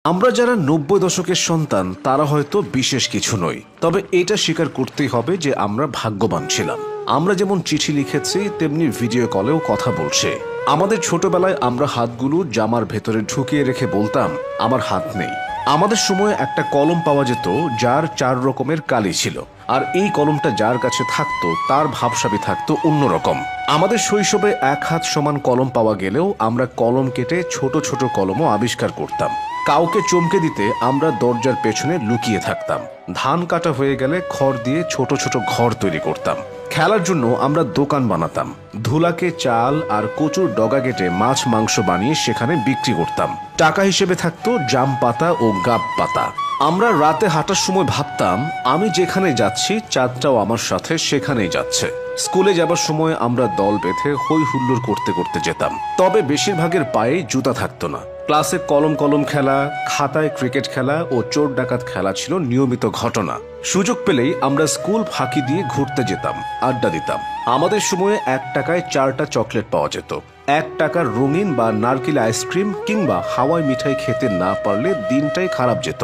আমরা যারা ৯০ দশকের সন্তান তারা হয়তো বিশেষ কিছু নই, তবে এটা স্বীকার করতেই হবে যে আমরা ভাগ্যবান ছিলাম। আমরা যেমন চিঠি লিখেছি তেমনি ভিডিও কলেও কথা বলছে। আমাদের ছোটবেলায় আমরা হাতগুলো জামার ভেতরে ঢুকিয়ে রেখে বলতাম আমার হাত নেই। আমাদের সময় একটা কলম পাওয়া যেত যার ৪ রকমের কালি ছিল, আর এই কলমটা যার কাছে থাকতো তার ভাবসাবি থাকতো অন্যরকম। আমাদের শৈশবে ১ হাত সমান কলম পাওয়া গেলেও আমরা কলম কেটে ছোট ছোট কলমও আবিষ্কার করতাম। কাউকে চমকে দিতে আমরা দরজার পেছনে লুকিয়ে থাকতাম। ধান কাটা হয়ে গেলে খড় দিয়ে ছোট ছোট ঘর তৈরি করতাম। খেলার জন্য আমরা দোকান বানাতাম। ধুলাকে চাল আর কচুর ডগা কেটে মাছ মাংস বানিয়ে সেখানে বিক্রি করতাম। টাকা হিসেবে থাকতো জাম পাতা ও গাব পাতা। আমরা রাতে হাঁটার সময় ভাবতাম আমি যেখানে যাচ্ছি চাঁদটাও আমার সাথে সেখানেই যাচ্ছে। স্কুলে যাবার সময় আমরা দল বেঁধে হই হুল্লোড় করতে করতে যেতাম, তবে বেশিরভাগের পায়ে জুতা থাকতো না। ক্লাসে কলম কলম খেলা, খাতায় ক্রিকেট খেলা ও চোর ডাকাত খেলা ছিল নিয়মিত ঘটনা। সুযোগ পেলেই আমরা স্কুল ফাঁকি দিয়ে ঘুরতে যেতাম, আড্ডা দিতাম। আমাদের সময়ে ১ টাকায় ৪টা চকলেট পাওয়া যেত। ১ টাকার রঙিন বা নারকেল আইসক্রিম কিংবা হাওয়াই মিঠাই খেতে না পারলে দিনটাই খারাপ যেত।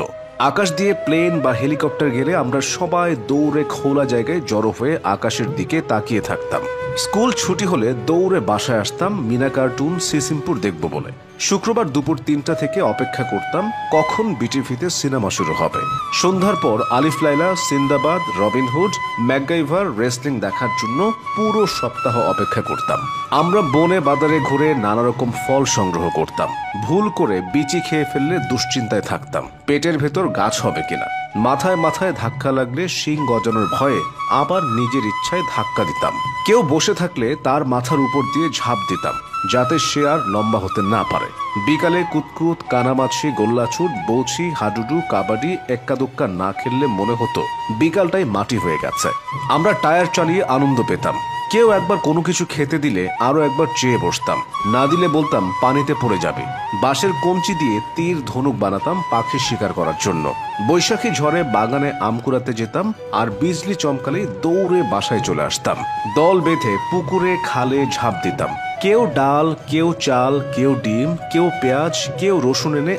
আকাশ দিয়ে প্লেন বা হেলিকপ্টার গেলে আমরা সবাই দৌড়ে খোলা জায়গায় জড়ো হয়ে আকাশের দিকে তাকিয়ে থাকতাম। স্কুল ছুটি হলে দৌড়ে বাসায় আসতাম মিনা কার্টুন সিসিমপুর দেখব বলে। শুক্রবার দুপুর ৩টা থেকে অপেক্ষা করতাম কখন বিটিভিতে সিনেমা শুরু হবে। সন্ধ্যার পর আলিফ Laila, Sinbad, Robin Hood, MacGyver, wrestling দেখার জন্য পুরো সপ্তাহ অপেক্ষা করতাম। আমরা বনে বাজারে ঘুরে নানা রকম ফল সংগ্রহ করতাম। ভুল করে বিচি খেয়ে ফেললে দুশ্চিন্তায় থাকতাম পেটের ভেতর গাছ হবে কিনা। মাথায় মাথায় ধাক্কা লাগলে শিং গজানোর ভয়ে আবার নিজের ইচ্ছায় ধাক্কা দিতাম। কেউ বসে থাকলে তার মাথার উপর দিয়ে ঝাঁপ দিতাম যাতে সে আর লম্বা হতে না পারে। বিকালে কুতকুত, কানামাছি, গোল্লাছুট, বৌছি, হাডুডু, কাবাডি এক্কাদুক্কা না খেললে মনে হতো বিকালটাই মাটি হয়ে গেছে। আমরা টায়ার চালিয়ে আনন্দ পেতাম। কেউ একবার কোনো কিছু খেতে দিলে আরো একবার চেয়ে বসতাম, না দিলে বলতাম পানিতে পড়ে যাবে। বাঁশের কঞ্চি দিয়ে তীর ধনুক বানাতাম পাখি শিকার করার জন্য। বৈশাখী ঝড়ে বাগানে আম কুড়াতে যেতাম, আর বিজলি চমকালে দৌড়ে বাসায় চলে আসতাম। দল বেঁধে পুকুরে খালে ঝাঁপ দিতাম। কেউ ডাল, কেউ চাল, কেউ ডিম, কেউ পেঁয়াজ, কেউ রসুন এনে